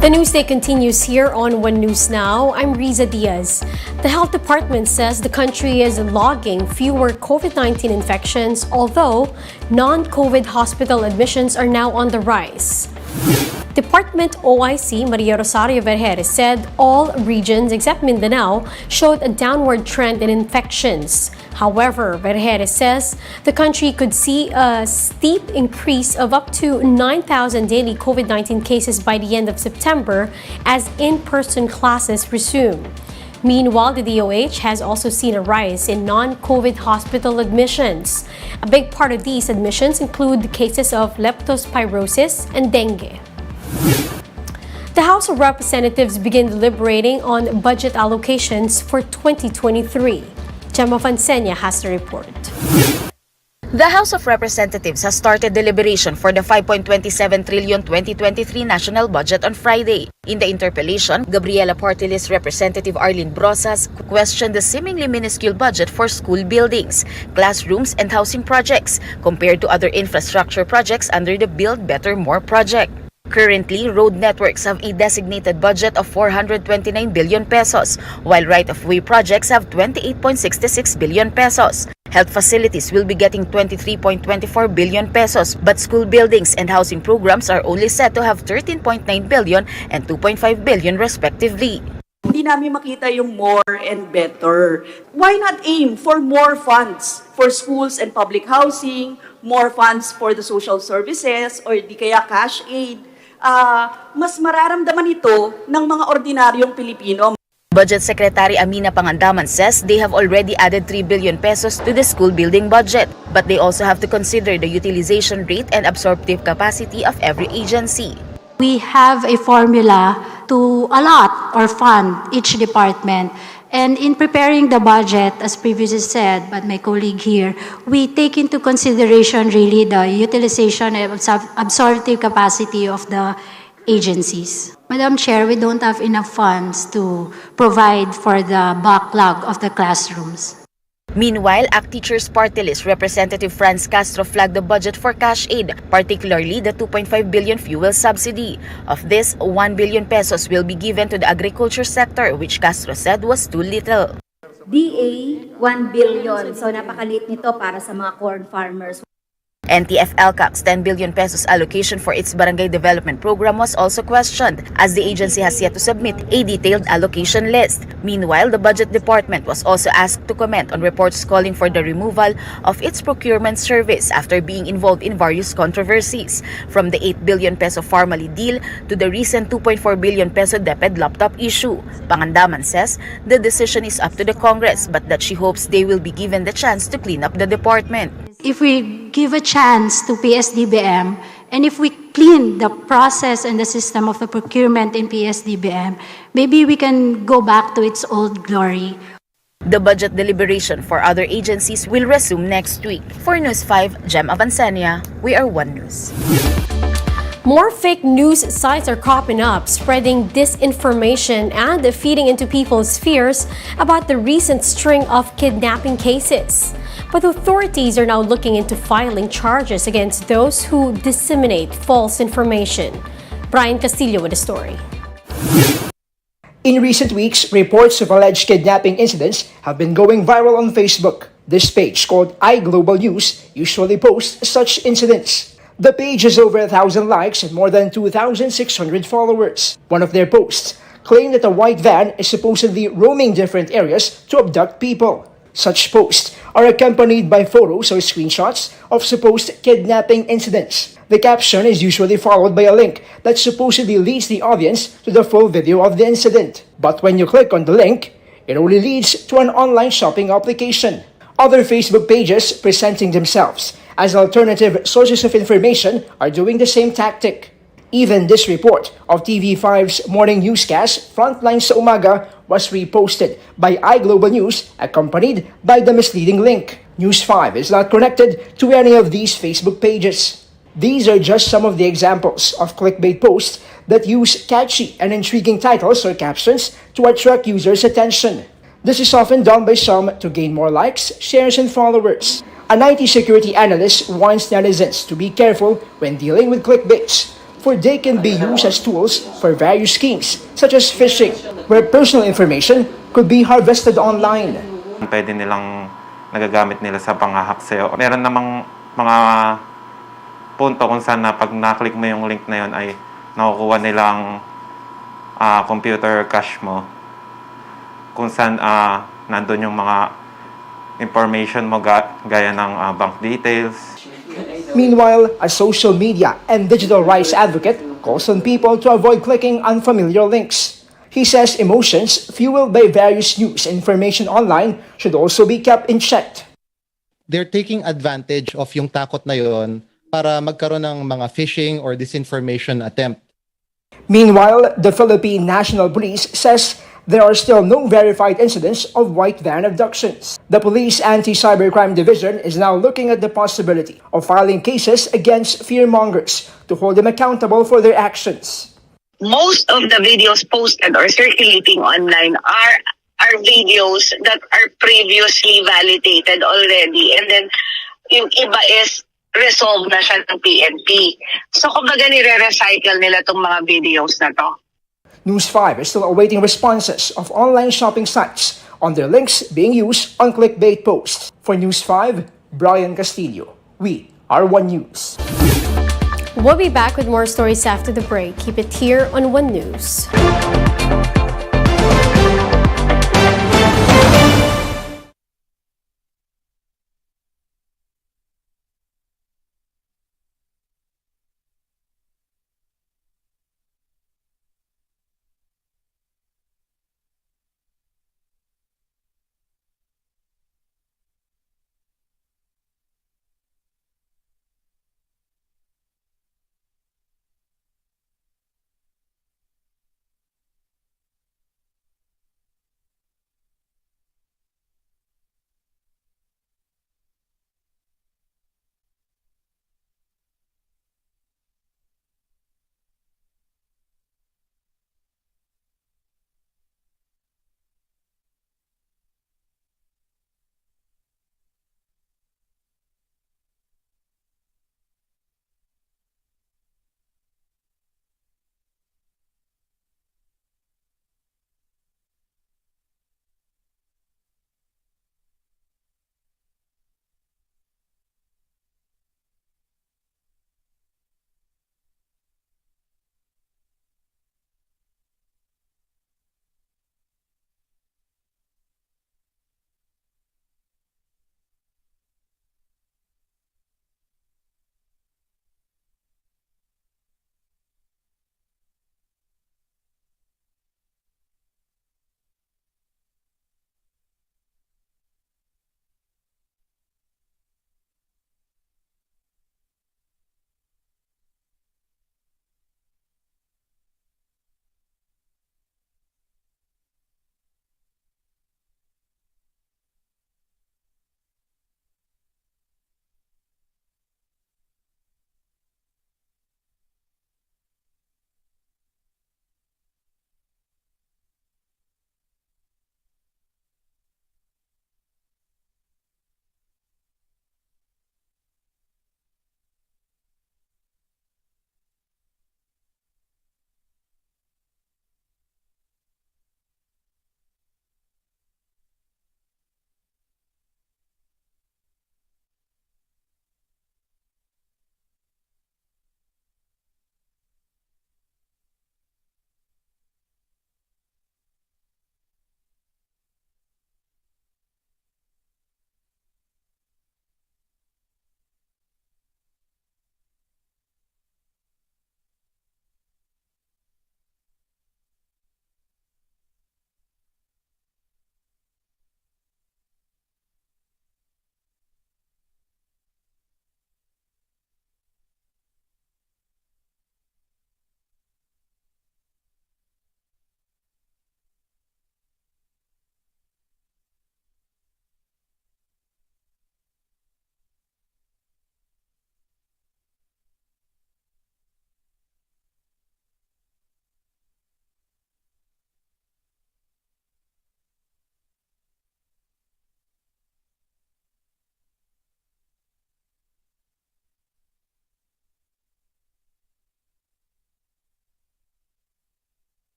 The news day continues here on One News Now. I'm Riza Diaz. The health department says the country is logging fewer COVID-19 infections, although non-COVID hospital admissions are now on the rise. Department OIC Maria Rosario Vergeres said all regions except Mindanao showed a downward trend in infections. However, Vergeres says the country could see a steep increase of up to 9,000 daily COVID-19 cases by the end of September as in-person classes resume. Meanwhile, the DOH has also seen a rise in non-COVID hospital admissions. A big part of these admissions include cases of leptospirosis and dengue. The House of Representatives begin deliberating on budget allocations for 2023. Gemma Fansenya has the report. The House of Representatives has started deliberation for the 5.27 trillion 2023 national budget on Friday. In the interpellation, Gabriela Party List Representative Arlene Brosas questioned the seemingly minuscule budget for school buildings, classrooms, and housing projects compared to other infrastructure projects under the Build Better More project. Currently, road networks have a designated budget of 429 billion pesos, while right-of-way projects have 28.66 billion pesos. Health facilities will be getting 23.24 billion pesos, but school buildings and housing programs are only set to have 13.9 billion and 2.5 billion respectively. Hindi namin makita yung more and better. Why not aim for more funds for schools and public housing, more funds for the social services, or di kaya cash aid? Mas mararamdaman ito ng mga ordinaryong Pilipino. Budget Secretary Amina Pangandaman says they have already added 3 billion pesos to the school building budget, but they also have to consider the utilization rate and absorptive capacity of every agency. We have a formula to allot or fund each department. And in preparing the budget, as previously said by my colleague here, we take into consideration really the utilization and absorptive capacity of the agencies. Madam Chair, we don't have enough funds to provide for the backlog of the classrooms. Meanwhile, ACT Teachers Party List Representative Franz Castro flagged the budget for cash aid, particularly the 2.5 billion fuel subsidy. Of this, 1 billion pesos will be given to the agriculture sector, which Castro said was too little. DA, 1 billion. So napakaliit nito para sa mga corn farmers. NTF-ELCAC's 10 billion pesos allocation for its barangay development program was also questioned, as the agency has yet to submit a detailed allocation list. Meanwhile, the budget department was also asked to comment on reports calling for the removal of its procurement service after being involved in various controversies, from the 8 billion peso Farmally deal to the recent 2.4 billion peso DepEd laptop issue. Pangandaman says the decision is up to the Congress, but that she hopes they will be given the chance to clean up the department. If we give a chance to PSDBM, and if we clean the process and the system of the procurement in PSDBM, maybe we can go back to its old glory. The budget deliberation for other agencies will resume next week. For News 5, Gemma Fansenya, we are One News. More fake news sites are cropping up, spreading disinformation and feeding into people's fears about the recent string of kidnapping cases. But authorities are now looking into filing charges against those who disseminate false information. Brian Castillo with the story. In recent weeks, reports of alleged kidnapping incidents have been going viral on Facebook. This page, called iGlobal News, usually posts such incidents. The page has over 1,000 likes and more than 2,600 followers. One of their posts claimed that a white van is supposedly roaming different areas to abduct people. Such posts are accompanied by photos or screenshots of supposed kidnapping incidents. The caption is usually followed by a link that supposedly leads the audience to the full video of the incident. But when you click on the link, it only leads to an online shopping application. Other Facebook pages presenting themselves as alternative sources of information are doing the same tactic. Even this report of TV5's morning newscast, Frontline sa Umaga, was reposted by iGlobal News accompanied by the misleading link. News 5 is not connected to any of these Facebook pages. These are just some of the examples of clickbait posts that use catchy and intriguing titles or captions to attract users' attention. This is often done by some to gain more likes, shares, and followers. An IT security analyst warns netizens to be careful when dealing with clickbaits. for they can be used as tools for various schemes, such as phishing, where personal information could be harvested online. Pwede nilang nagagamit nila sa panghahak sa'yo. Meron namang mga punto kung saan na pag na-click mo yung link na yun ay nakukuha nilang computer cache mo. Kung saan nandun yung mga information mo gaya ng bank details. Meanwhile, a social media and digital rights advocate calls on people to avoid clicking unfamiliar links. He says emotions fueled by various news and information online should also be kept in check. They're taking advantage of yung takot na yon para magkaroon ng mga phishing or disinformation attempt. Meanwhile, the Philippine National Police says there are still no verified incidents of white van abductions. The police anti-cybercrime division is now looking at the possibility of filing cases against fearmongers to hold them accountable for their actions. Most of the videos posted or circulating online are videos that are previously validated already, and then yung iba is resolve na siya ng PNP. So kumbaga nire-recycle nila tong mga videos na to. News 5 is still awaiting responses of online shopping sites on their links being used on clickbait posts. For News 5, Brian Castillo. We are One News. We'll be back with more stories after the break. Keep it here on One News.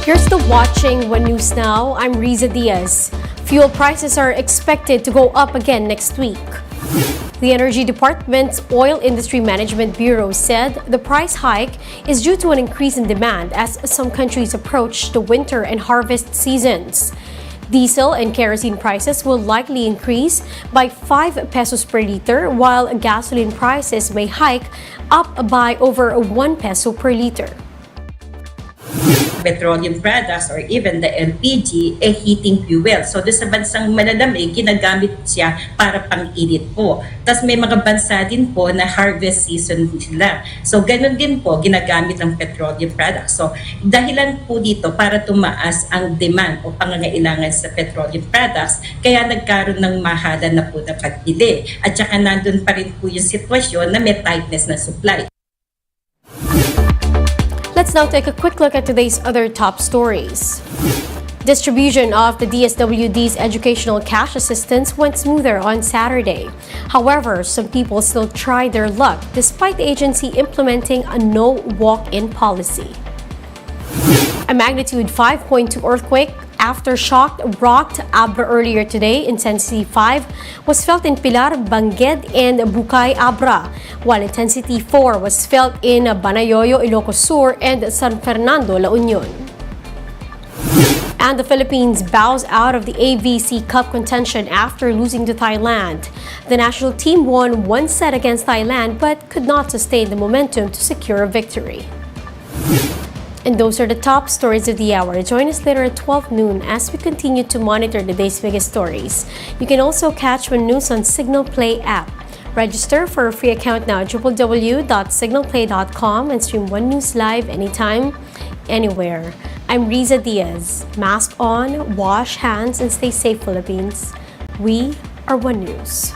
You're still watching One News Now. I'm Riza Diaz. Fuel prices are expected to go up again next week. The Energy Department's Oil Industry Management Bureau said the price hike is due to an increase in demand as some countries approach the winter and harvest seasons. Diesel and kerosene prices will likely increase by 5 pesos per liter, while gasoline prices may hike up by over 1 peso per liter. Petroleum products or even the LPG, heating fuel. So doon sa bansang malalamig, ginagamit siya para pang-init po. Tapos may mga bansa din po na harvest season sila. So ganun din po, ginagamit ang petroleum products. So dahilan po dito para tumaas ang demand o pangangailangan sa petroleum products, kaya nagkaroon ng mahalan na po na pagbili. At saka nandun pa rin po yung sitwasyon na may tightness na supply. Let's now take a quick look at today's other top stories. Distribution of the DSWD's educational cash assistance went smoother on Saturday. However, some people still tried their luck despite the agency implementing a no walk-in policy. A magnitude 5.2 earthquake aftershock rocked Abra earlier today. Intensity 5 was felt in Pilar, Bangued, and Bukay, Abra, while intensity 4 was felt in Banayoyo, Ilocos Sur, and San Fernando, La Union. And the Philippines bows out of the AVC Cup contention after losing to Thailand. The national team won one set against Thailand but could not sustain the momentum to secure a victory. And those are the top stories of the hour. Join us later at 12 noon as we continue to monitor the day's biggest stories. You can also catch One News on Signal Play app. Register for a free account now at www.signalplay.com and stream One News live anytime, anywhere. I'm Riza Diaz. Mask on, wash hands, and stay safe, Philippines. We are One News.